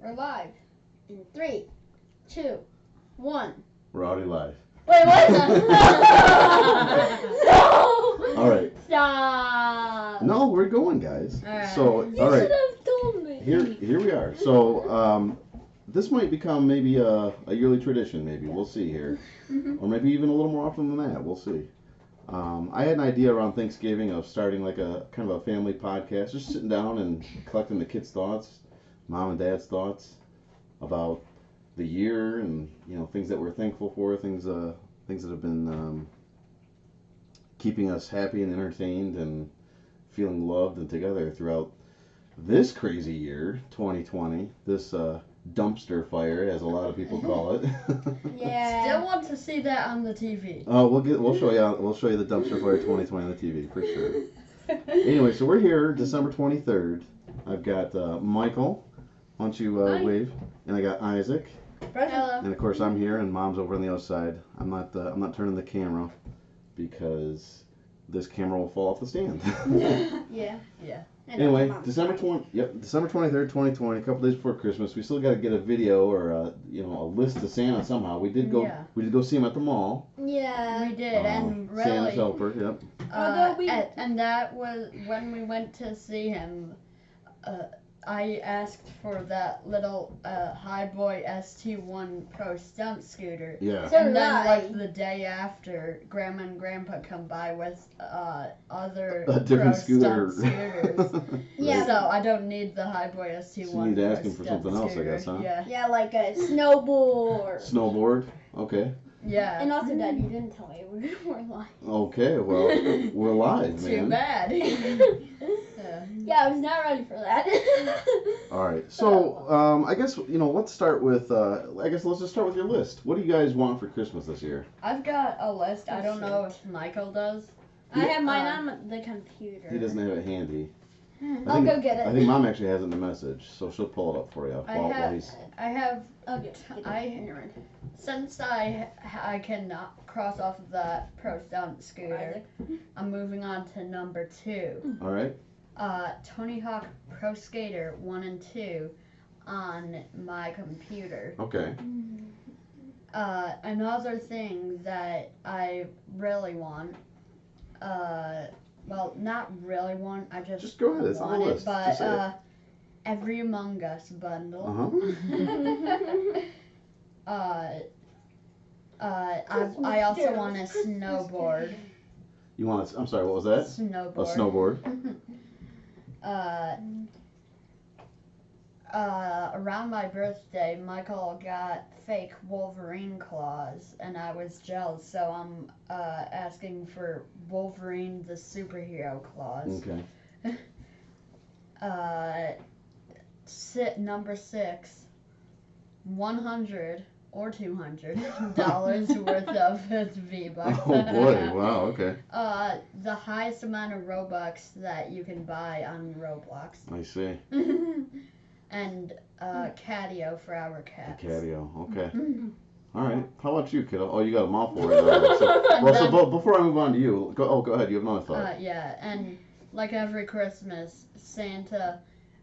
We're live. In 3, 2, 1. We're already live. Wait, what? No! All right. Stop. No, we're going, guys. All right. So, You all right. should have told me. Here we are. So, this might become maybe a yearly tradition. Maybe we'll see here, or maybe even a little more often than that. We'll see. I had an idea around Thanksgiving of starting like a kind of a family podcast, just sitting down and collecting the kids' thoughts, mom and dad's thoughts about the year, and things that we're thankful for, things that have been keeping us happy and entertained and feeling loved and together throughout this crazy year, 2020. This dumpster fire, as a lot of people call it. Yeah. Still want to see that on the TV. Oh, we'll show you the dumpster fire 2020 on the TV for sure. Anyway, so we're here, December 23rd. I've got Michael. Why don't you wave? And I got Isaac. Hello. And of course I'm here, and Mom's over on the other side. I'm not turning the camera because this camera will fall off the stand. Yeah. Anyway, December 23rd, 2020, a couple days before Christmas. We still got to get a video or a list to Santa somehow. We did go see him at the mall. Yeah. We did, and really. Santa's helper, yep. And that was when we went to see him. I asked for that little Highboy ST1 Pro stunt scooter. Yeah. So And then, right. like, the day after, Grandma and Grandpa come by with other A different Pro scooter. stunt scooters. Yeah. So I don't need the Highboy ST1. So you need to ask Pro him for stunt something else, I scooter. guess, huh? Yeah. Yeah, like a snowboard. Snowboard. Okay. Yeah. And also, Dad, you didn't tell me we were live. Okay. Well, we're live, man. Too bad. Yeah, I was not ready for that. All right. So, I guess let's start with. Let's just start with your list. What do you guys want for Christmas this year? I've got a list. I don't know if Michael does. I have mine on the computer. He doesn't have it handy. I'll go get it. I think Mom actually has it in the message, so she'll pull it up for you. I have. I'll get it. Since I cannot cross off of that Pro Stunt scooter, I'm moving on to number 2. All right. Tony Hawk Pro Skater 1 and 2 on my computer. Okay. Another thing that I really want, well, not really want, I just go ahead, it's on the want it, list. but Just say it. every Among Us bundle. I also want a snowboard. You want? I'm sorry. What was that? Snowboard. A snowboard. Around my birthday, Michael got fake Wolverine claws, and I was jealous, so I'm asking for Wolverine the superhero claws. Okay. Number 6, 100 or $200 worth of V-Bucks. Oh boy! Wow. Okay. The highest amount of Robux that you can buy on Roblox. I see. And Catio for our cats. Catio. Okay. All right. How about you, kiddo? Oh, you got a mouthful right now. So before I move on to you, go ahead. You have another thought. Yeah, and like every Christmas, Santa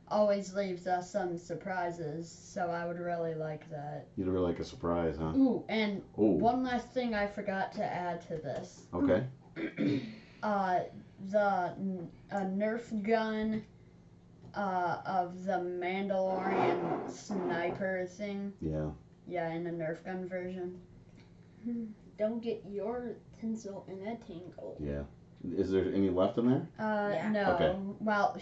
always leaves us some surprises, so I would really like that. You'd really like a surprise, huh? Ooh, and one last thing I forgot to add to this. Okay. The Nerf gun of the Mandalorian sniper thing. Yeah. Yeah, in the Nerf gun version. Don't get your tinsel in a tingle. Yeah. Is there any left in there? No. Okay. Well,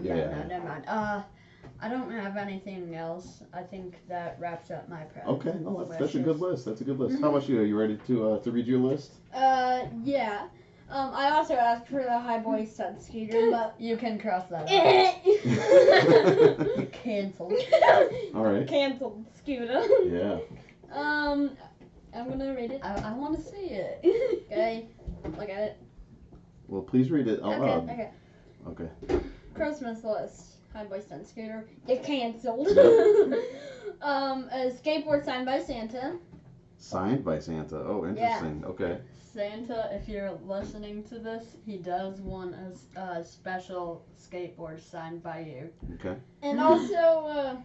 Yeah. never mind. I don't have anything else. I think that wraps up my present. Okay, no, that's a good list. That's a good list. How about you? Are you ready to read your list? Yeah. I also asked for the Highboy stunt scooter, but You can cross that out. You canceled. All right. Canceled scooter. Yeah. I'm gonna read it. I want to see it. Okay. Look at it. Well, please read it out loud. Okay. Okay. Christmas list. Highboy stunt scooter. Get canceled. A skateboard signed by Santa. Signed by Santa. Oh, interesting. Yeah. Okay. Santa, if you're listening to this, he does want a special skateboard signed by you. Okay. And also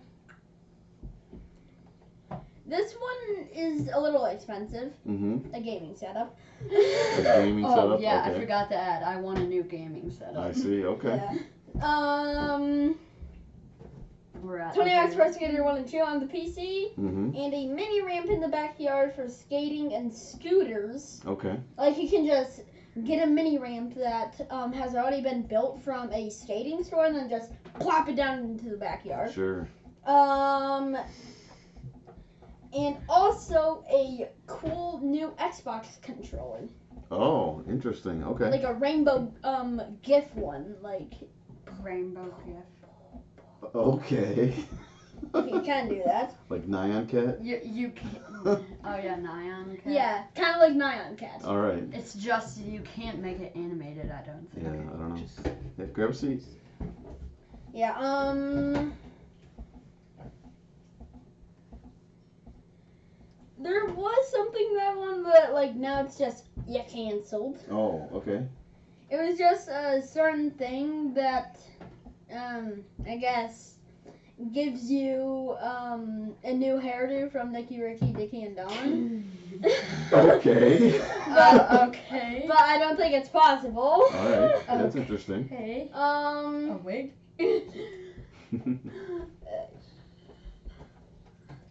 This one is a little expensive. Mm-hmm. A gaming setup. A gaming Oh setup. yeah, Okay. I forgot to add. I want a new gaming setup. I see. Okay. Yeah. We're at 20 Max the Pro Skater 1 and 2 on the PC, Mm-hmm. and a mini ramp in the backyard for skating and scooters. Okay. Like you can just get a mini ramp that has already been built from a skating store and then just plop it down into the backyard. Sure. And also a cool new Xbox controller. Oh, interesting. Okay. Like a rainbow GIF one. Like rainbow gift. Okay. you can do that. Like Nyan Cat? You can. Oh yeah, Nyan Cat. Yeah, kind of like Nyan Cat. All right. It's just you can't make it animated. I don't think. Yeah, I don't know. Yeah, grab a seat. Yeah, there was something that one, but like now it's just canceled. Oh, okay. It was just a certain thing that I guess gives you a new hairdo from Nicky, Ricky, Dicky, and Dawn. Okay. Okay. But I don't think it's possible. All right. That's Okay. interesting. Okay. A wig.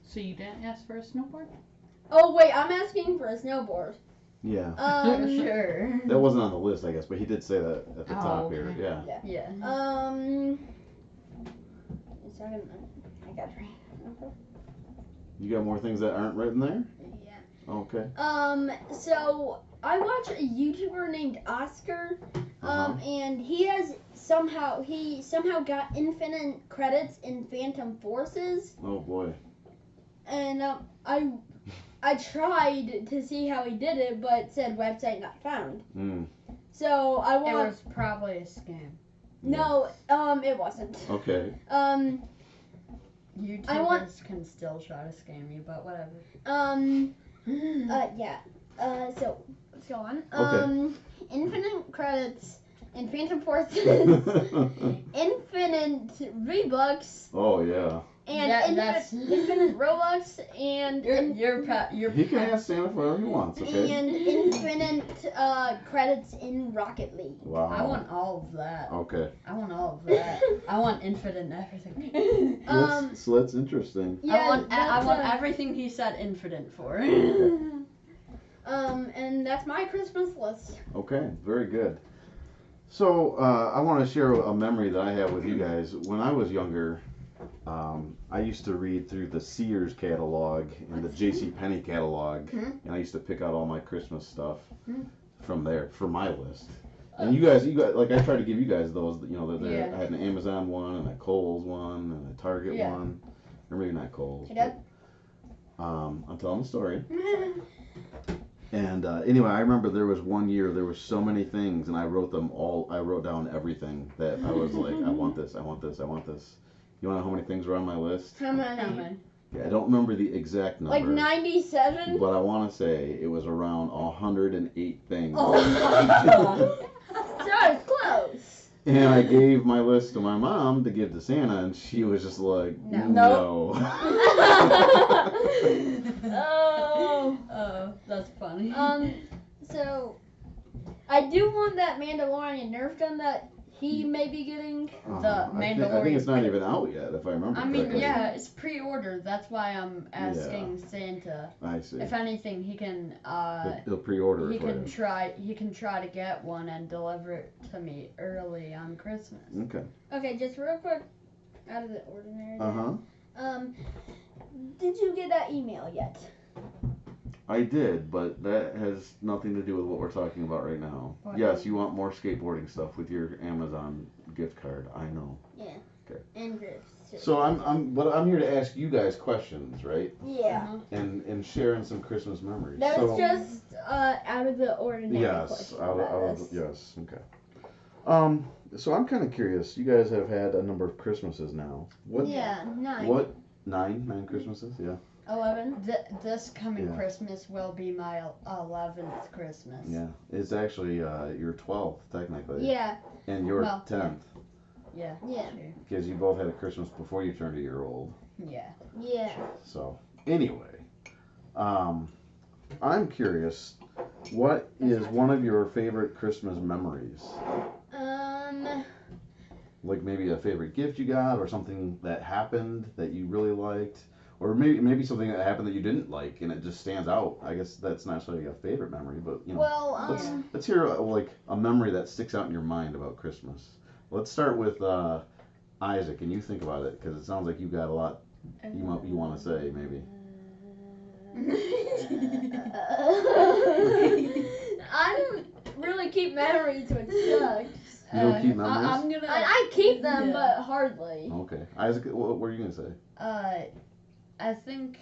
So you didn't ask for a snowboard? Oh wait, I'm asking for a snowboard. Yeah. Sure. That wasn't on the list, I guess, but he did say that at the Oh, top okay. here. Yeah. Yeah. A second, I got it right. You got more things that aren't written there? Yeah. Okay. So I watch a YouTuber named Oscar, Uh-huh. and he somehow got infinite credits in Phantom Forces, Oh boy. and I tried to see how he did it, but it said website not found. Mm. So I It want was probably a scam. no, it wasn't. Okay. YouTubers can still try to scam you, but whatever. Yeah. So let's go on. Okay. Infinite credits in Phantom Forces, infinite V-Bucks, Oh yeah. and Yeah, infinite Robux, and He can ask Santa for whatever he wants, okay? and infinite credits in Rocket League. Wow. I want all of that. Okay. I want all of that. I want infinite everything. So that's interesting. Yeah, I want that's, everything he said infinite for. and that's my Christmas list. Okay, very good. So I want to share a memory that I have with you guys. When I was younger, I used to read through the Sears catalog and the J.C. Penney catalog, and I used to pick out all my Christmas stuff from there for my list. And you guys, like I tried to give you guys those. You know, Yeah. I had an Amazon one and a Kohl's one and a Target Yeah. one, or maybe not Kohl's. Hey, Dad. But, I'm telling the story. And anyway, I remember there was one year there were so many things, and I wrote them all. I wrote down everything that I was like, I want this, I want this, I want this. You want to know how many things were on my list? How many? Yeah, I don't remember the exact number. Like 97? But I want to say it was around 108 things. Oh my god. So I was close. And I gave my list to my mom to give to Santa, and she was just like, no. Oh, that's funny. So I do want that Mandalorian Nerf gun that he may be getting. The I think it's not even out yet, if I remember I mean, correctly. yeah, it's pre-ordered. That's why I'm asking Santa. I see. If anything, he can He'll pre-order he it for can you. try to get one and deliver it to me early on Christmas. Okay. Okay, just real quick, out of the ordinary. Uh-huh. Did you get that email yet? I did, but that has nothing to do with what we're talking about right now. What? Yes, you want more skateboarding stuff with your Amazon gift card. I know. Yeah. Okay. And groups. Too. So I'm here to ask you guys questions, right? Yeah. And sharing some Christmas memories. That so, was just out of the ordinary. yes, question out about of this. yes, okay. So I'm kind of curious. You guys have had a number of Christmases now. What? Yeah, 9. What? 9 Christmases? Yeah. 11. This coming Yeah. Christmas will be my 11th Christmas. Yeah. It's actually your 12th technically. Yeah. And your Well, 10th. Yeah. Yeah. Because you both had a Christmas before you turned a year old. Yeah. Yeah. So, anyway, Um, I'm curious, what is one of your favorite Christmas memories? Um, Like maybe a favorite gift you got, or something that happened that you really liked, or maybe something that happened that you didn't like and it just stands out. I guess that's not necessarily a favorite memory, but well, let's hear like a memory that sticks out in your mind about Christmas. Let's start with Isaac, and you think about it because it sounds like you got a lot you want to say maybe. I don't really keep memories, which sucks. You don't keep memories? I'm gonna. I keep them, Yeah. but hardly. Okay, Isaac, what were you gonna say? I think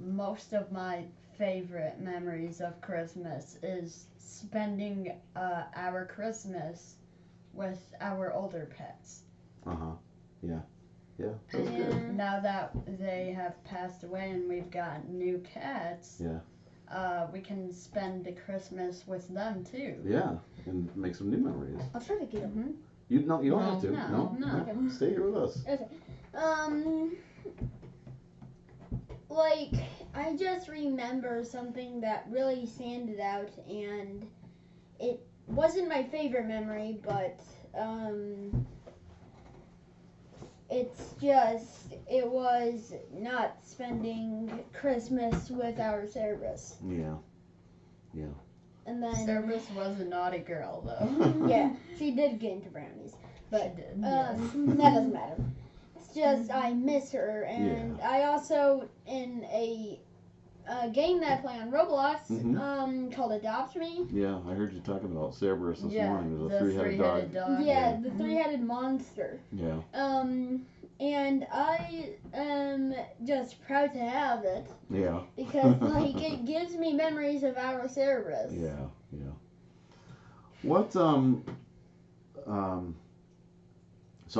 most of my favorite memories of Christmas is spending our Christmas with our older pets. Uh huh. Yeah. Yeah. That's good. And Now that they have passed away and we've got new cats, Yeah. we can spend the Christmas with them too. Yeah, and make some new memories. I'll try to get them. You don't No, have to. no. Okay. Stay here with us. Like, I just remember something that really standed out, and it wasn't my favorite memory, but, it was not spending Christmas with our service. Yeah. And then, Service was a naughty girl though. yeah, she did get into brownies, but, She did, that yes. doesn't matter. It's just, I miss her, and I also, in a game that I play on Roblox, Mhm. called Adopt Me. Yeah, I heard you talking about Cerberus this Yeah, morning. There's the a three-headed dog. Yeah, Yeah. the three-headed monster. Yeah. And I am just proud to have it Yeah. because, like, it gives me memories of our Cerberus. Yeah. What so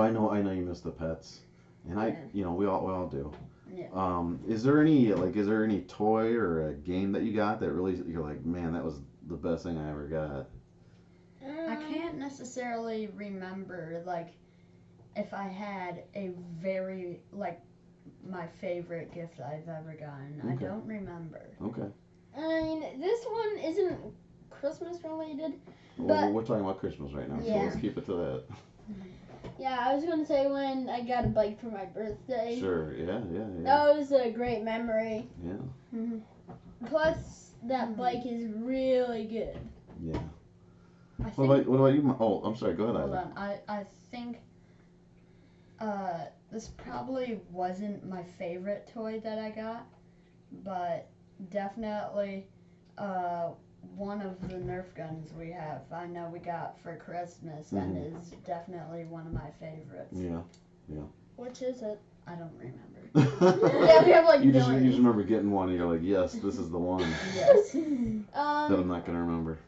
I know you miss the pets, and we all do. Yeah. Is there any toy or a game that you got that really you're like, man, that was the best thing I ever got? I can't necessarily remember like if I had a very like my favorite gift I've ever gotten. I Okay. don't remember. Okay. I mean, this one isn't Christmas related. Well, But- we're talking about Christmas right now, so Yeah. let's keep it to that. Yeah, I was gonna say when I got a bike for my birthday. Sure. Yeah. That was a great memory. Yeah. Plus, that bike is really good. Yeah. I What think about you? Oh, I'm sorry. Go ahead, hold Isaac. on. I think this probably wasn't my favorite toy that I got, but definitely one of the Nerf guns we have. I know we got for Christmas and is definitely one of my favorites. Yeah. Which is it? I don't remember. Yeah, we have like you just millions. remember getting one, and you're like, yes, this is the one Yes. that I'm not gonna remember.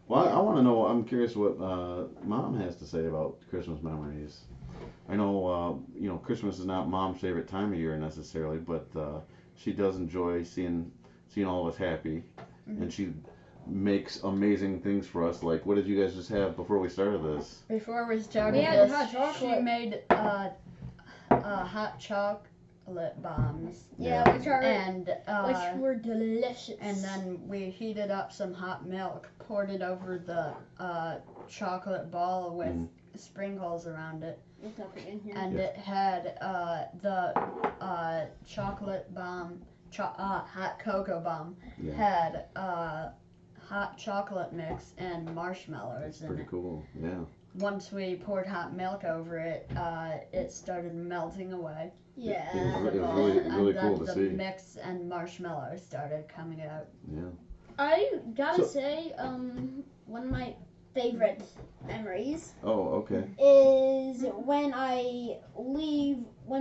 Well, I want to know. I'm curious what Mom has to say about Christmas memories. I know, Christmas is not Mom's favorite time of year necessarily, but she does enjoy seeing all of us happy, and she makes amazing things for us. Like, what did you guys just have before we started this? Before we started We had this, hot chocolate. she made hot chocolate bombs, Yeah, which were delicious. and then we heated up some hot milk, poured it over the chocolate ball with sprinkles around it, There's nothing in here. and it had the chocolate bomb, hot cocoa bomb Yeah, had hot chocolate mix and marshmallows in pretty it. cool. Yeah. Once we poured hot milk over it, it started melting away. Yeah. It was the really ball, and cool then to the see. mix and marshmallows started coming out. Yeah. I gotta So- say, one of my favorite memories Oh, okay. is when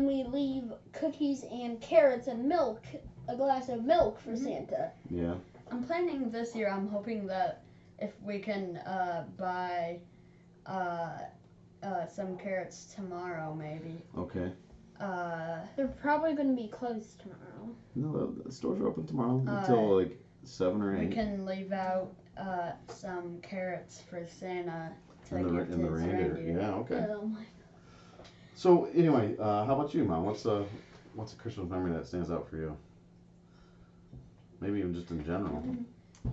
we leave cookies and carrots and milk, a glass of milk for Santa. Yeah. I'm planning this year. I'm hoping that if we can buy some carrots tomorrow, maybe. Okay. They're probably gonna be closed tomorrow. No, the stores are open tomorrow Uh, until like 7 or 8. We can leave out some carrots for Santa to in give the to his reindeer. Yeah. Okay. Um, So anyway, how about you, Mom? What's a Christmas memory that stands out for you? Maybe even just in general. I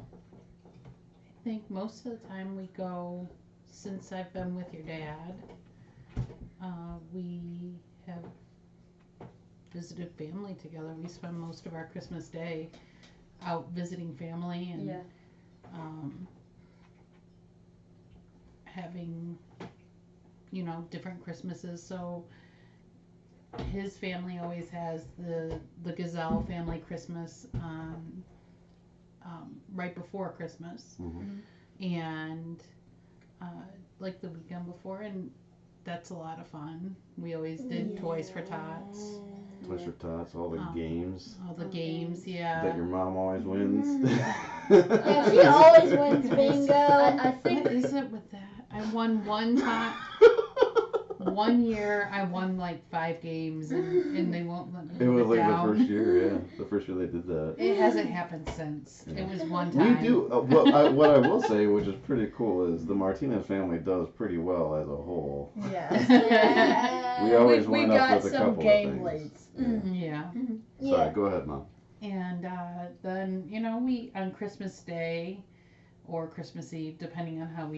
think most of the time we go, since I've been with your dad, we have visited family together. We spend most of our Christmas day out visiting family and Yeah. having, different Christmases. So his family always has the Gazelle family Christmas on right before Christmas, and like the weekend before, and that's a lot of fun. We always did Toys for Tots. Toys for Tots, all the games All the games, yeah. that your mom always wins. Yeah, she always wins bingo. I think What is it with that? I won one time. One year I won like 5 games and they won't let me It was live like down. the first year, yeah. The first year they did that. It hasn't happened since. Yeah. It was one time. We do. What I will say, which is pretty cool, is the Martinez family does pretty well as a whole. yes. Yeah. We always we wind up got with a some couple game of things. leads. Yeah. Yeah. Sorry, go ahead, Mom. And then, we, on Christmas Day or Christmas Eve, depending on how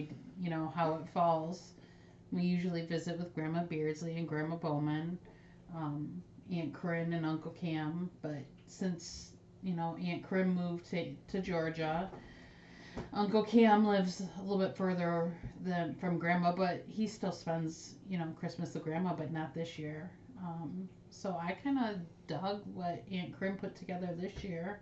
how it falls, we usually visit with Grandma Beardsley and Grandma Bowman, Aunt Corinne and Uncle Cam. But since, Aunt Corinne moved to Georgia, Uncle Cam lives a little bit further from Grandma, but he still spends, Christmas with Grandma, but not this year. So I kind of dug what Aunt Corinne put together this year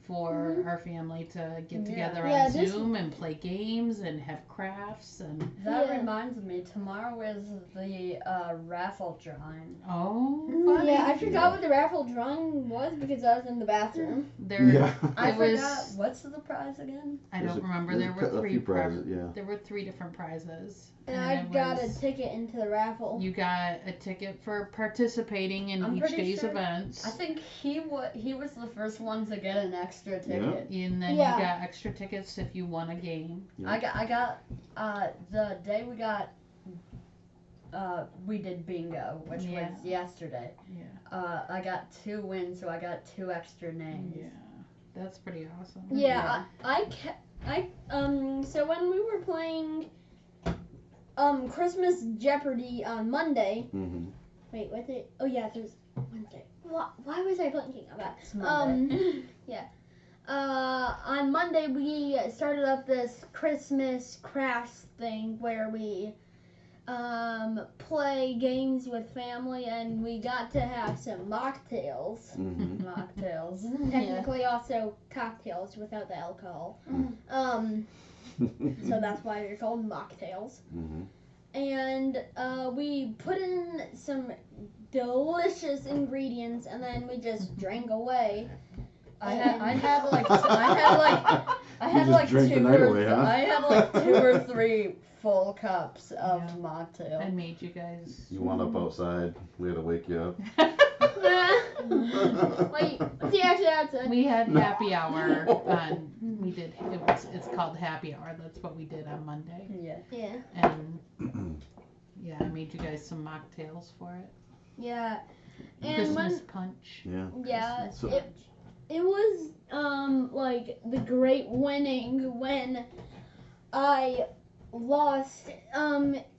for our family to get together on Zoom and play games and have crafts and. That reminds me, tomorrow is the raffle drawing. Oh, Yeah, I buddy. forgot what the raffle drawing was because I was in the bathroom. I It was. forgot. What's the prize again? I There's don't a- remember. there's There were a three few prizes, yeah. There were 3 different prizes. And I it got a was- ticket into the raffle. You got a ticket for participating in I'm each pretty day's sure- events. I think he was the first one to get an extra ticket. And then Yeah. you got extra tickets if you won a game. Yeah. I got the day we got we did bingo, which Yeah. was yesterday. Yeah. I got 2 wins, so I got 2 extra names. Yeah. That's pretty awesome. Yeah, so when we were playing Christmas Jeopardy on Monday. Mm-hmm. Wait, what day? Oh yeah, there's Wednesday. Why was I blanking on that? It's Monday. Yeah. On Monday we started up this Christmas crafts thing where we play games with family, and we got to have some mocktails. Mm-hmm. Mocktails. Technically, also cocktails without the alcohol. So that's why they're called mocktails. Mm-hmm. And we put in some delicious ingredients, and then we just drank away. I had like drank the night away, huh? I had like 2 or 3 full cups of Yeah. mocktail. I made you guys. You wound up outside. We had to wake you up. Wait, what's he actually outside? We had happy hour on. We did. It's called happy hour. That's what we did on Monday. Yeah. Yeah. And yeah, I made you guys some mocktails for it. Yeah. And Christmas punch. yeah, So- it was like the great winning when I lost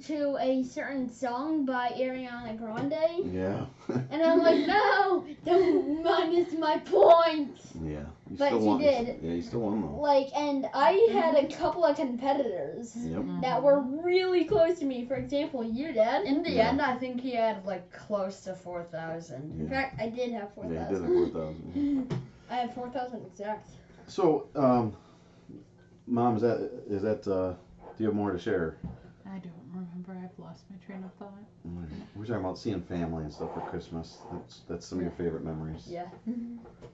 to a certain song by Ariana Grande, Yeah. and I'm like, no, don't minus my points. Yeah. You But still you won. did. Yeah, you still won though. Like, and I had a couple of competitors Yep. that were really close to me. For example, you, Dad. In the Yeah. end, I think he had like close to 4,000. In Yeah. fact, I did have Yeah, you did 4,000. have 4,000. I had 4,000 exact. So, Mom, is that do you have more to share? I don't remember. I've lost my train of thought. We're talking about seeing family and stuff for Christmas. That's some of your favorite memories. Yeah.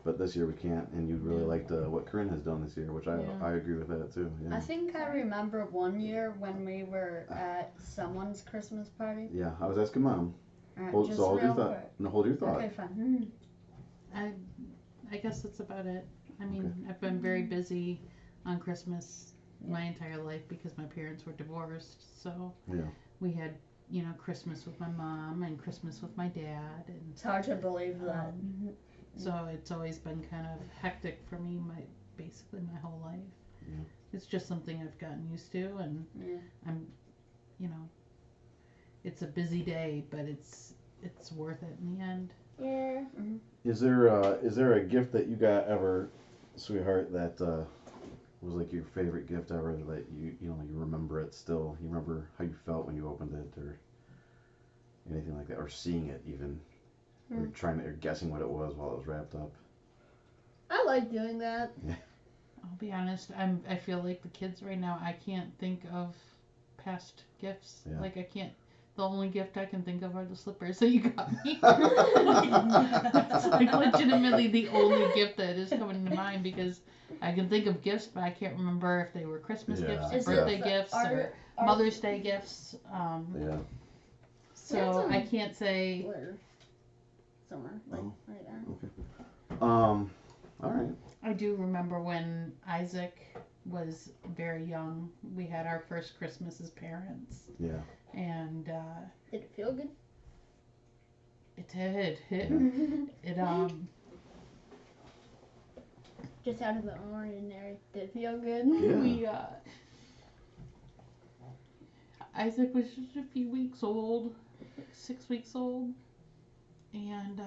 But this year we can't, and you really liked what Corinne has done this year, which Yeah. I agree with that too. Yeah. I think I remember one year when we were at someone's Christmas party. Yeah, I was asking Mom. Alright, just So hold your real thought. quick. No, hold your thought. Okay, fine. I guess that's about it. I mean, I've been very busy on Christmas my entire life because my parents were divorced. So Yeah. we had, Christmas with my mom and Christmas with my dad, and It's hard to believe that. So it's always been kind of hectic for me, basically my whole life. Yeah. It's just something I've gotten used to, and Yeah. I'm, you know, it's a busy day, but it's worth it in the end. Yeah. Is there a gift that you got ever, sweetheart, that was like your favorite gift ever that you remember it still? You remember how you felt when you opened it, or anything like that, or seeing it even, or or guessing what it was while it was wrapped up? I like doing that. I'll be honest, I feel like the kids right now, I can't think of past gifts. Yeah. Like I can't. The only gift I can think of are the slippers that you got me. It's like legitimately the only gift that is coming to mind, because I can think of gifts, but I can't remember if they were Christmas gifts, or Is birthday it- gifts, are- or Mother's Day gifts. Yeah. So I can't say. Where? Somewhere like Oh. right there. All right. I do remember when Isaac was very young. We had our first Christmas as parents, Yeah. and Did it feel good? it did. It Just out of the ordinary. Did it feel good? Yeah. we Isaac was just a few weeks old, like 6 weeks old, and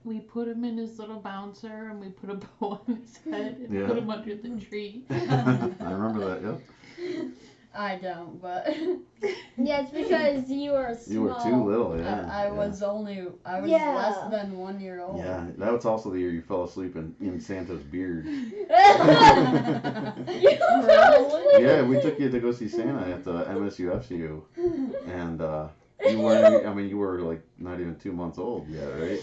we put him in his little bouncer, and we put a bow on his head and Yeah. put him under the tree. I remember that. Yep. I don't, but Yeah, it's because you were small. You were too little. Yeah. I was Yeah. less than 1 year old. Yeah. That was also the year you fell asleep in Santa's beard. You fell asleep. Yeah, we took you to go see Santa at the MSUFCU, and you weren't. I mean, you were like not even 2 months old yet, right?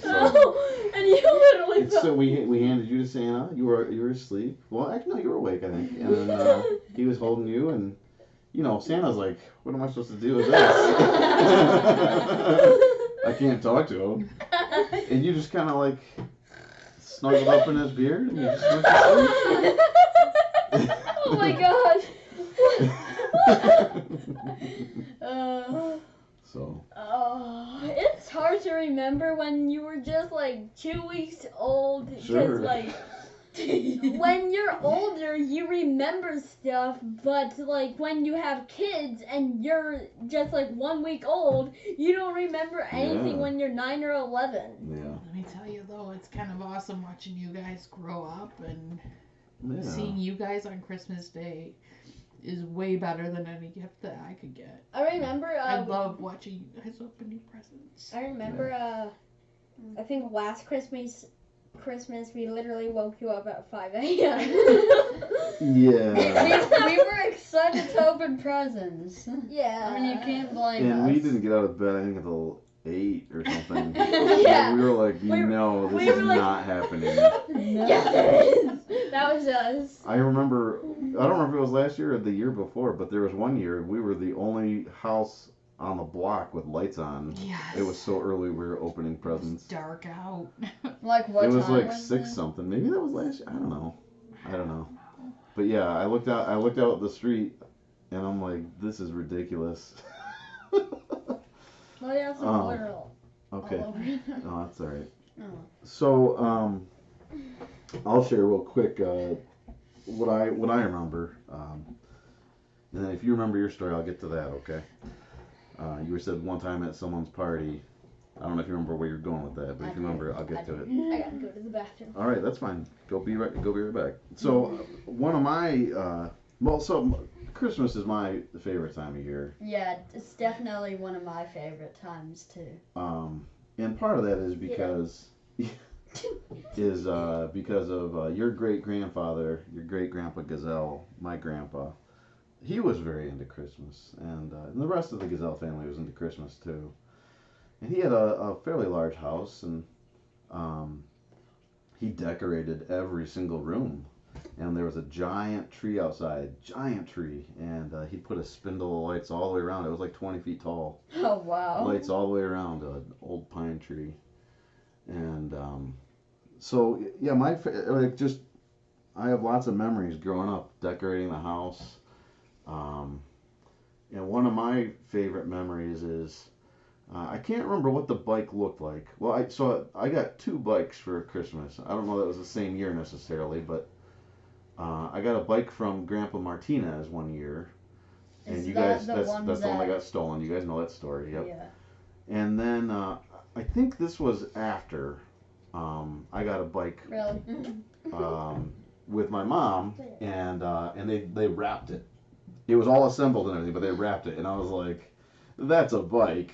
And you literally And so we handed you to Santa. You were asleep. Well, actually, no, you were awake, I think. And then he was holding you, and Santa's like, "What am I supposed to do with this? I can't talk to him." And you just kind of like snuggled up in his beard, and you just went to sleep. Oh my gosh. So. It's hard to remember when you were just like 2 weeks old. Because Sure. like when you're older, you remember stuff, but like when you have kids and you're just like 1 week old, you don't remember anything Yeah. when you're 9 or 11. Yeah. Let me tell you though, it's kind of awesome watching you guys grow up, and Yeah. seeing you guys on Christmas Day is way better than any gift that I could get. I remember. I love watching you guys open your presents. I remember. I think last Christmas we literally woke you up at 5 a.m. Yeah. we were excited to open presents. Yeah. I mean, you can't blame And us. we didn't get out of bed, I think, until 8 or something. Yeah. And we were like, no, this we is were like- not happening. Yes, that was us. I don't remember if it was last year or the year before, but there was one year we were the only house on the block with lights on. Yes. It was so early we were opening It's presents. dark out. Like what It was time like was 6 it? something. Maybe that was last year. I don't know. But yeah, I looked out the street and I'm like, this is ridiculous. Well, you have some water all Okay. over you. Oh, that's all right. Oh. So, I'll share real quick what I remember, and then if you remember your story, I'll get to that. Okay. You said one time at someone's party. I don't know if you remember where you're going with that, but if you remember, I'll get to it. I gotta go to the bathroom. All right, that's fine. Go be right back. So, one of my Christmas is my favorite time of year. Yeah, it's definitely one of my favorite times too. And part of that is because because of your great grandfather, your great grandpa Gazelle, my grandpa. He was very into Christmas, and the rest of the Gazelle family was into Christmas too. And he had a fairly large house, and he decorated every single room. And there was a giant tree outside, and he put a spindle of lights all the way around. It was like 20 feet tall. Oh wow. Lights all the way around an old pine tree. And so yeah, I have lots of memories growing up decorating the house. And one of my favorite memories is I can't remember what the bike looked like. Well, I got two bikes for Christmas. I don't know that was the same year necessarily, but I got a bike from Grandpa Martinez one year, and Is you that guys, the that's one that's the one that that? got stolen. You guys know that story. Yep. Yeah. And then I think this was after I got a bike Really? with my mom, and they wrapped it. It was all assembled and everything, but they wrapped it, and I was like, "That's a bike."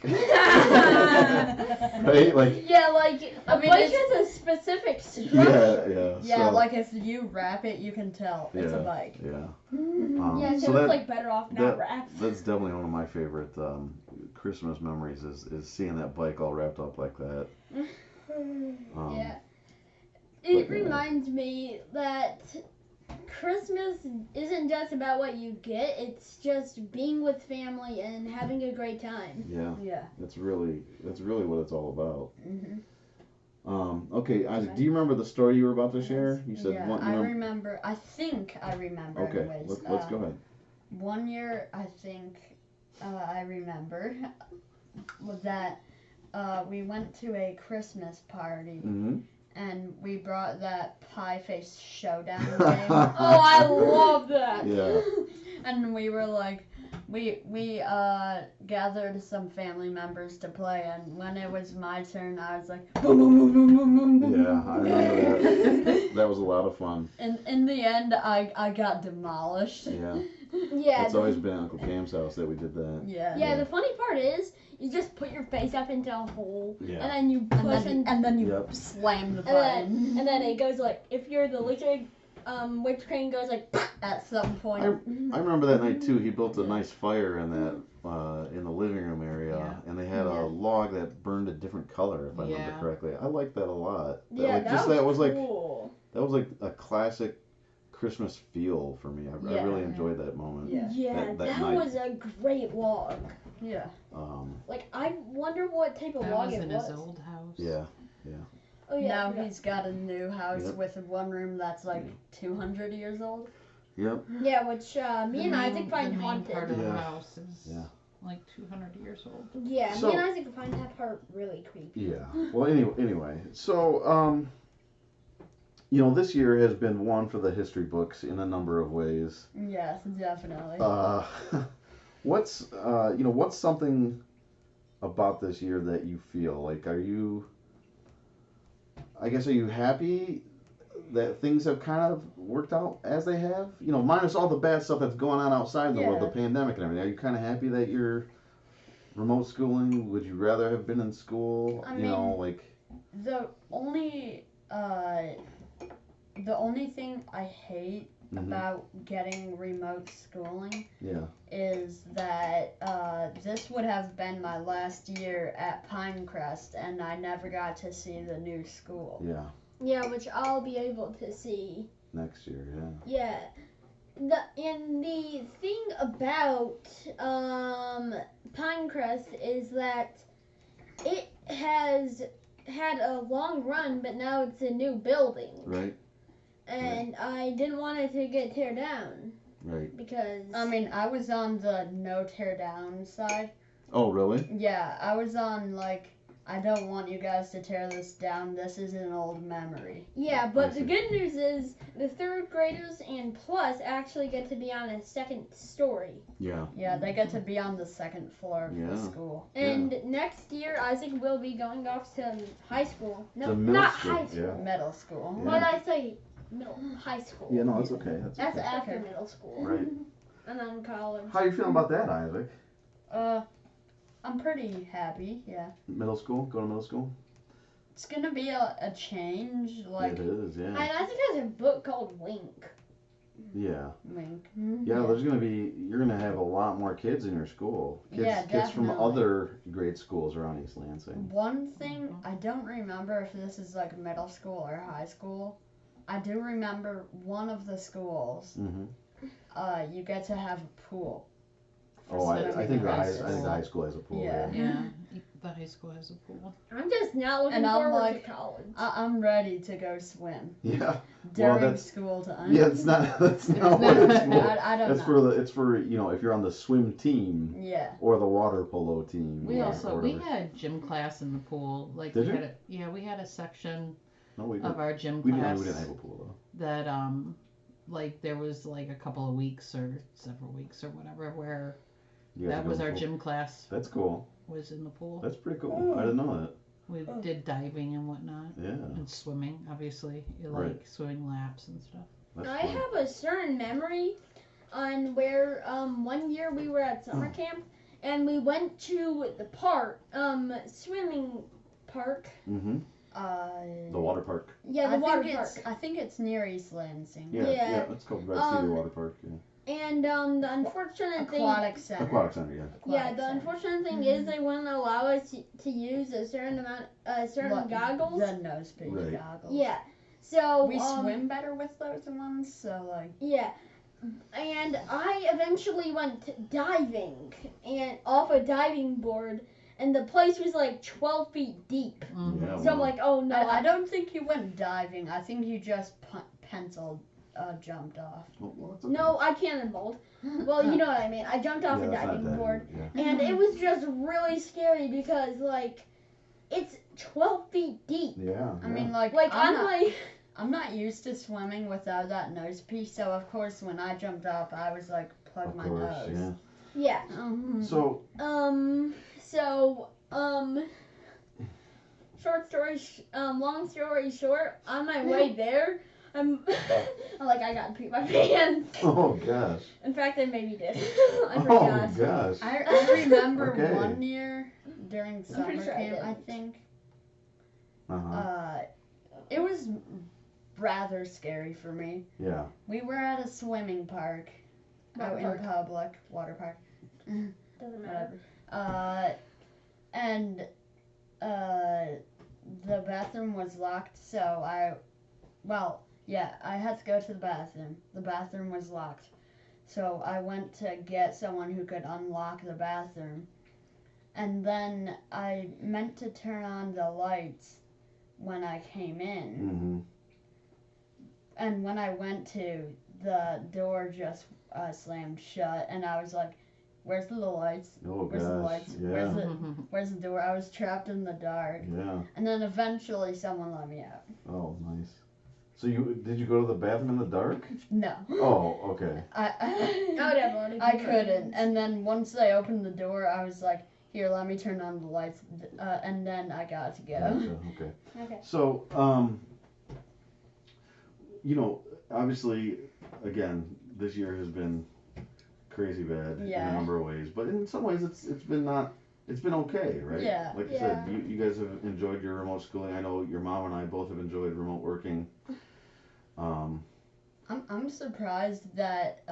Right? Like, Yeah, like I a mean, bike it's- has a specific structure. yeah. Yeah, So, like if you wrap it, you can tell it's a Yeah. bike. yeah. Yeah, so, so it's that- like better off not that- wrapped. That's definitely one of my favorite Christmas memories is seeing that bike all wrapped up like that. Yeah. but, It yeah. reminds me that Christmas isn't just about what you get, it's just being with family and having a great time. Yeah, Yeah. that's really what it's all about. Mm-hmm. Okay, Isaac, do you remember the story you were about to share? You said Yeah, one. I remember. I think I remember. Okay, Anyways. let's go ahead. One year, I think I remember was that we went to a Christmas party Mm-hmm. and we brought that Pie Face Showdown game. Oh, I love that. Yeah. And we were like, we gathered some family members to play, and when it was my turn, I was like, boom, boom, boom, boom, boom, boom, boom. Yeah, I remember that. That was a lot of fun. And in the end, I got demolished. Yeah, Yeah. it's always been at Uncle Cam's house that we did that. Yeah. Yeah, the funny part is you just put your face up into a hole Yeah. and then you push And then you Yep. slam the and then button. and then it goes like if you're the lizard, which crane goes like At some point. I remember that night too. He built a nice fire in that in the living room area, Yeah. and they had a Yeah. log that burned a different color, if I remember Yeah. correctly. I liked that a lot. yeah, like, that just was that was like cool. that was like a classic Christmas feel for me. I Yeah. really enjoyed that moment. Yeah. Yeah, that that night. was a great log. Yeah. Like I wonder what type of That log was it in was. his old house. Yeah. Oh yeah. I Now forgot. he's got a new house Yep. with one room that's like 200 years old. Yep. Yeah, which me and Isaac The find main haunted. part of the Yeah. house is Yeah. like 200 years old. Yeah, So- me and Isaac find that part really creepy. Yeah. Well, anyway, so this year has been one for the history books in a number of ways. Yes, definitely. What's something about this year that you feel like? Are you happy that things have kind of worked out as they have? Minus all the bad stuff that's going on outside the world, the Yeah. pandemic and everything. Are you kind of happy that you're remote schooling? Would you rather have been in school? I mean- like. The only thing I hate Mhm. about getting remote schooling Yeah. is that this would have been my last year at Pinecrest, and I never got to see the new school. Yeah. Yeah, which I'll be able to see. Next year. Yeah. Yeah. The thing about Pinecrest is that it has had a long run, but now it's a new building. Right. And I didn't want it to get tear down Right. because I mean, I was on the no tear down side. Oh, really? Yeah, I was on like, I don't want you guys to tear this down. This is an old memory. yeah, I but see. the good news is the third graders and plus actually get to be on a second story. Yeah. Yeah, they get to be on the second floor of Yeah. the school. And next year Isaac will be going off to high school. No, To middle not school, high school. yeah. Middle school. Yeah. Why did I say high school? Yeah. No, that's okay. That's okay. after okay. middle school. Right. And then college. How you feeling about that, Isaac? I'm pretty happy, yeah. Middle school? Going to middle school? It's gonna be a change, like, it is. Yeah. And Isaac has a book called Wink. Yeah. wink. Yeah. There's gonna be. You're gonna have a lot more kids in your school. Kids. Yeah, Kids from definitely. other grade schools around East Lansing. One thing, I don't remember if this is like middle school or high school. I do remember one of the schools, Mm-hmm. you get to have a pool Oh, I swimming think in I think the high school has a pool. Yeah. Yeah, the high school has a pool. I'm just not looking And I'm forward like, to college. I'm ready to go swim Yeah. during that's- school time. Yeah, it's not. That's not what it's for. I don't It's know. for the. It's for if you're on the swim team Yeah. or the water polo team. We or also we whatever. had gym class in the pool. Like Did we you? had we had a section No, we of didn't. our gym We class didn't have a pool though. that like there was like a couple of weeks or several weeks or whatever where You guys that go was in the our pool? gym class That's cool. was in the pool. That's pretty cool. I didn't know that. We did diving and whatnot Yeah. and swimming, obviously, like Right. swimming laps and stuff. That's I fun. have a certain memory on where one year we were at summer camp and we went to the park, swimming park. Mm-hmm. The water park. Yeah, the water park. I think it's near East Lansing. Yeah. Yeah. Yeah. It's called Red Cedar Water Park. Yeah. And the unfortunate thing. Aquatic center. Aquatic Center. Yeah. Yeah, Aquatic the center. unfortunate thing is they wouldn't allow us to use a certain amount, certain goggles. The nose piece Right. goggles. Yeah. So We swim better with those ones, so like. Yeah. And I eventually went diving and off a diving board, and the place was like 12 feet deep. Mhm. Yeah. So I'm like, oh no, I don't think you went diving. I think you just jumped off. Well, that's okay. no, I cannonballed. Well, you know what I mean. I jumped off Yeah, a that's not diving board, Yeah. and it was just really scary because like it's 12 feet deep. Yeah. I mean, like I'm not used to swimming without that nose piece, so of course when I jumped off, I was like, plug Of my course. nose. Yeah. Mhm. So Long story short, on my way there, I'm I got to pee my pants. Oh gosh. In fact, I maybe did. I Oh forgot. gosh. I remember Okay. one year during summer pretty sure I camp, I didn't. think. Uh-huh. It was rather scary for me. Yeah. We were at a swimming park out Water in public, water park. Doesn't matter. Whatever. And the bathroom was locked, so I had to go to the bathroom. The bathroom was locked. So I went to get someone who could unlock the bathroom. And then I meant to turn on the lights when I came in. Mm-hmm. And when I went to, the door just slammed shut, and I was like, where's the lights? Oh Where's the gosh. lights? Yeah. Where's the door? I was trapped in the dark. Yeah. And then eventually someone let me out. Oh, nice. So did you go to the bathroom in the dark? No. Oh, okay. I would have already. I peed my couldn't. pants. And then once they opened the door, I was like, here, let me turn on the lights. And then I got to go. Gotcha. Okay. Okay. So, obviously, again, this year has been crazy bad in Yeah. a number of ways, but in some ways it's been okay, right? Yeah. Like I said, you guys have enjoyed your remote schooling. I know your mom and I both have enjoyed remote working. I'm surprised that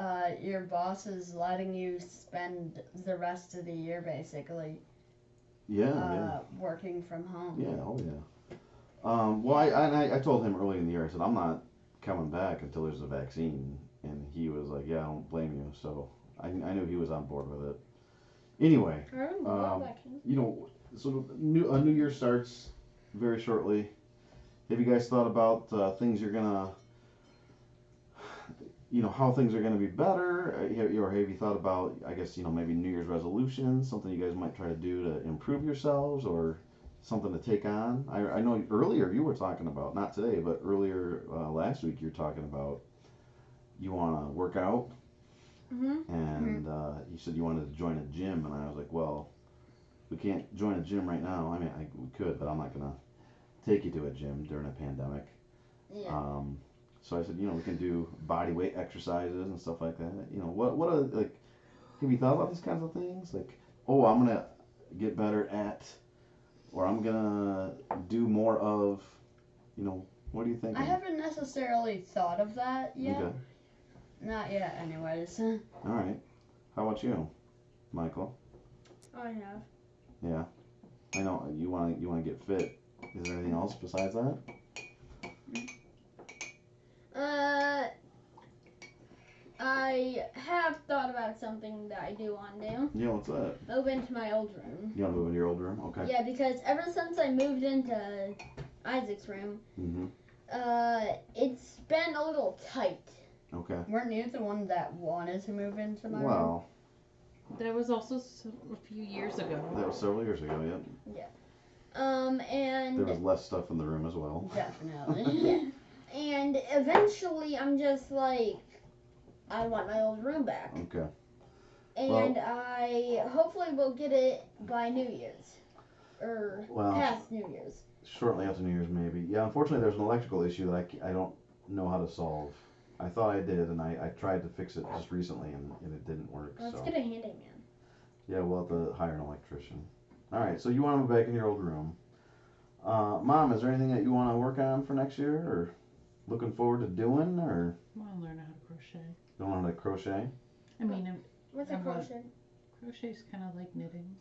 your boss is letting you spend the rest of the year basically working from home. Yeah, oh yeah. Well, I told him early in the year, I said, I'm not coming back until there's a vaccine. And he was like, yeah, I don't blame you. So I knew he was on board with it. Anyway, I don't know that can- so a new year starts very shortly. Have you guys thought about things you're going to, how things are going to be better? Or have you thought about, I guess, maybe New Year's resolutions, something you guys might try to do to improve yourselves or something to take on? I know earlier you were talking about, not today, but earlier last week you were talking about you want to work out, and you said you wanted to join a gym, and I was like, well, we can't join a gym right now. I mean, we could, but I'm not going to take you to a gym during a pandemic. Yeah. So I said, we can do body weight exercises and stuff like that. What are, like, have you thought about these kinds of things? Like, oh, I'm going to get better at, or I'm going to do more of, what do you think? I haven't necessarily thought of that yet. Okay. Not yet, anyways. All right. How about you, Michael? I have. Yeah. I know you want to get fit. Is there anything else besides that? I have thought about something that I do want to do. Yeah, what's that? Move into my old room. You want to move into your old room? Okay. Yeah, because ever since I moved into Isaac's room, Mm-hmm. it's been a little tight. Okay. Weren't you the one that wanted to move into my room? Well, That was also a few years ago. that was several years ago, yeah. And There was less stuff in the room as well. Definitely. yeah. And eventually, I'm just like, I want my old room back. Okay. And I hopefully will get it by New Year's. Or past New Year's. Shortly after New Year's, maybe. Yeah, unfortunately, there's an electrical issue that I don't know how to solve. I thought I did, and I tried to fix it just recently, and it didn't work. Let's so. get a handyman. Yeah, we'll have to hire an electrician. All right, so you want to move back in your old room. Mom, is there anything that you want to work on for next year, or looking forward to doing, or? I want to learn how to crochet. You want to crochet? I mean, What's a crochet? crochet's kind of like knitting.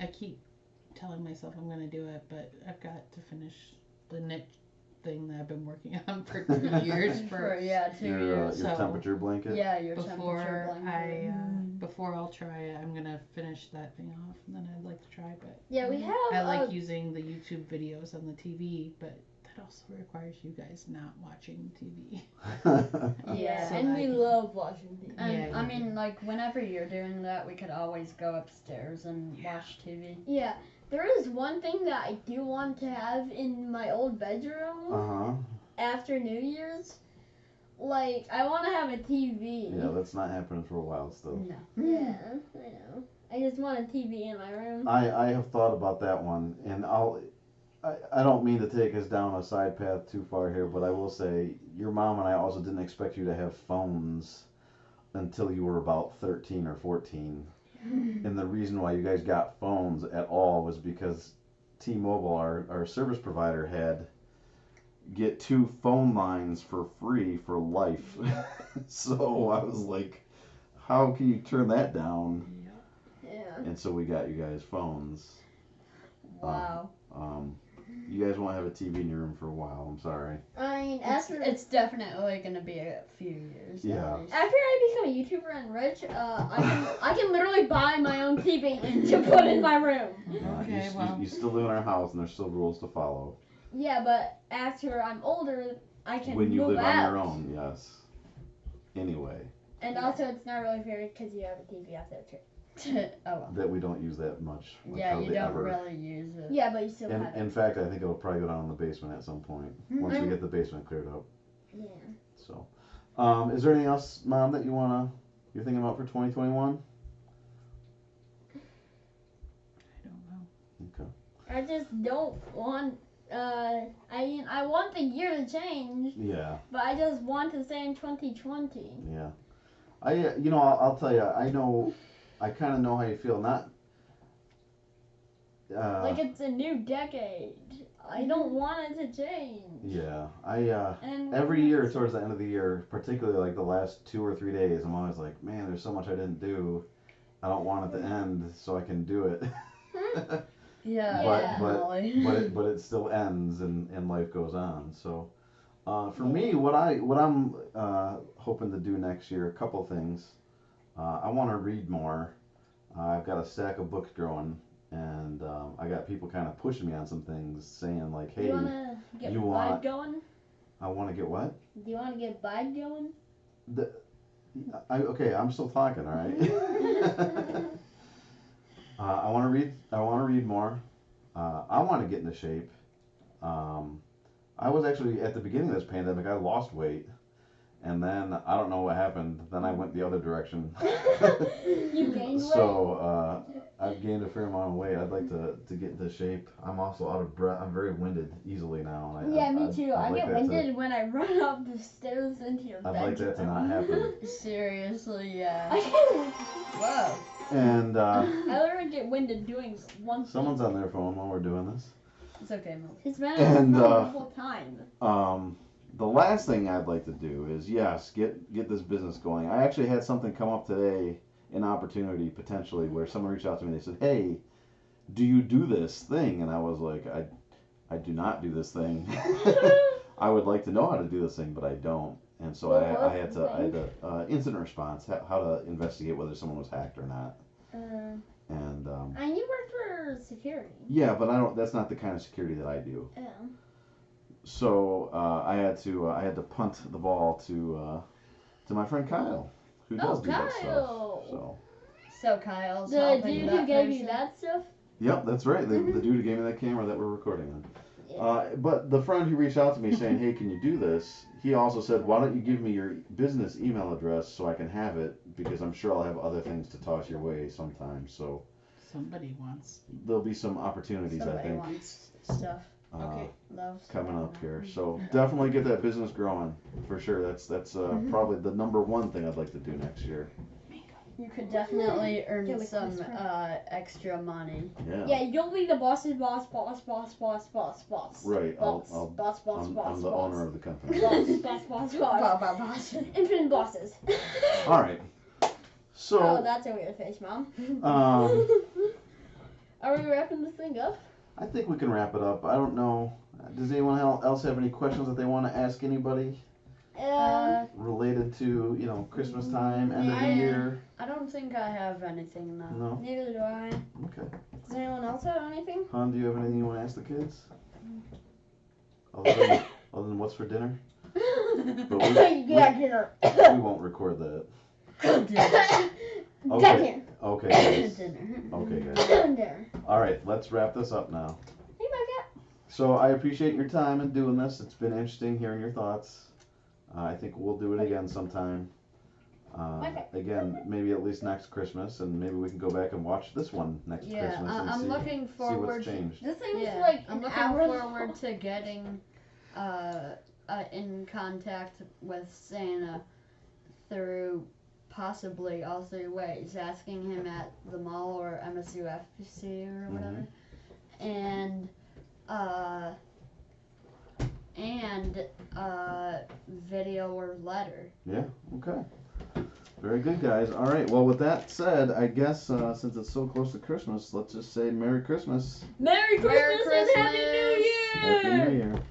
I keep telling myself I'm going to do it, but I've got to finish the knit thing that I've been working on for 2 years. 2 Your years. your temperature blanket. Yeah, your temperature blanket. Before I'll try it, I'm gonna finish that thing off, and then I'd like to try. But Yeah, we have. I like using the YouTube videos on the TV, but that also requires you guys not watching TV. Yeah, So and that we I can- love watching TV. And Yeah, I you mean, do. like, whenever you're doing that, we could always go upstairs and watch TV. Yeah, there is one thing that I do want to have in my old bedroom after New Year's. Like, I want to have a TV. Yeah, that's not happening for a while still. No. Yeah, I know. I just want a TV in my room. I have thought about that one, and I don't mean to take us down a side path too far here, but I will say your mom and I also didn't expect you to have phones until you were about 13 or 14. And the reason why you guys got phones at all was because T-Mobile, our service provider, had get 2 phone lines for free for life. So I was like, how can you turn that down? Yeah. And so we got you guys phones. Wow. You guys won't have a TV in your room for a while. I'm sorry. I mean, It's definitely gonna be a few years. Yeah. At least. after I become a YouTuber and rich, I can literally buy my own TV to put in my room. Okay, well. You still live in our house, and there's still rules to follow. Yeah, but after I'm older, I can When you move live out. on your own, yes. Anyway, And also, it's not really fair because you have a TV out there too. Oh well. that we don't use that much. Like Yeah, you hardly don't ever. really use it. Yeah, but you still have In it. fact, I think it'll probably go down in the basement at some point once we get the basement cleared up. Yeah. So, is there anything else, Mom, that you're thinking about for 2021? I don't know. Okay. I just don't want. I want the year to change, Yeah. but I just want to stay in 2020. Yeah. I'll tell you. I kind of know how you feel. Not. Like it's a new decade. I don't want it to change. Yeah. And Every year towards the end of the year, particularly like the last 2 or 3 days, I'm always like, man, there's so much I didn't do. I don't want it to end so I can do it. Yeah, Yeah. but it still ends and life goes on. So for me, what I'm hoping to do next year, a couple things. I want to read more. I've got a stack of books growing, and I got people kind of pushing me on some things, saying like, hey, you wanna get you Bide want- going? I want to get what? Do you want to get Bide going? Okay, I'm still talking. All right. I want to read more. I want to get into shape. I was actually at the beginning of this pandemic. I lost weight, and then I don't know what happened. Then I went the other direction. You gained weight. So I've gained a fair amount of weight. I'd like to get into shape. I'm also out of breath. I'm very winded easily now. And Yeah, me too. I'd I like get that to- winded when I run up the stairs into your I'd bedroom. like that to not happen. Seriously, yeah. I can Whoa. And I literally get winded doing one thing. someone's on their phone while we're doing this. It's okay, Mom. It's been And, the whole time. The last thing I'd like to do is, yes, get this business going. I actually had something come up today, an opportunity potentially, where someone reached out to me. They said, hey, do you do this thing? And I was like, I do not do this thing. I would like to know how to do this thing, but I don't. And so Well, I had what's to, the I had to, incident response, how to investigate whether someone was hacked or not. And, and you work for security. yeah, but I don't, that's not the kind of security that I do. Oh. So, I had to punt the ball to my friend Kyle, who does do that stuff. Kyle. So Kyle's The helping dude that who gave person. you that stuff? Yep, that's right. The dude who gave me that camera that we're recording on. Yeah. But the friend who reached out to me saying, hey, can you do this? He also said, why don't you give me your business email address so I can have it, because I'm sure I'll have other things to toss your way sometime. So Somebody wants. there'll be some opportunities, Somebody I think, wants stuff. Okay. Loves coming up stuff. here. So definitely get that business growing for sure. That's probably the number one thing I'd like to do next year. You could definitely Get earn with some this friend. extra money. Yeah, you'll be the boss's boss. Right. Boss. I'm Boss. the owner of the company. Boss. Boss. Infinite bosses. All right. So. Oh, that's a weird face, Mom. Are we wrapping this thing up? I think we can wrap it up. I don't know. Does anyone else have any questions that they want to ask anybody related to, Christmas time, end of the year? I don't think I have anything now. No? Neither do I. Okay. Does anyone else have anything? Han, do you have anything you want to ask the kids? Other than what's for dinner? But dinner. we won't record that. Okay. Okay, guys. Dinner. Okay, guys. Dinner. All right, let's wrap this up now. Hey, my cat. So I appreciate your time in doing this. It's been interesting hearing your thoughts. I think we'll do it again sometime. Again, maybe at least next Christmas, and maybe we can go back and watch this one next Christmas and I'm looking see forward what's changed. This thing is Yeah, like I'm an looking hour forward to getting in contact with Santa through possibly all three ways, asking him at the mall or MSU FPC or whatever, and video or letter. Yeah, okay. Very good, guys. All right, well, with that said, I guess since it's so close to Christmas, let's just say Merry Christmas. Merry Christmas, Merry and Happy New Christmas. Year! Happy New Year.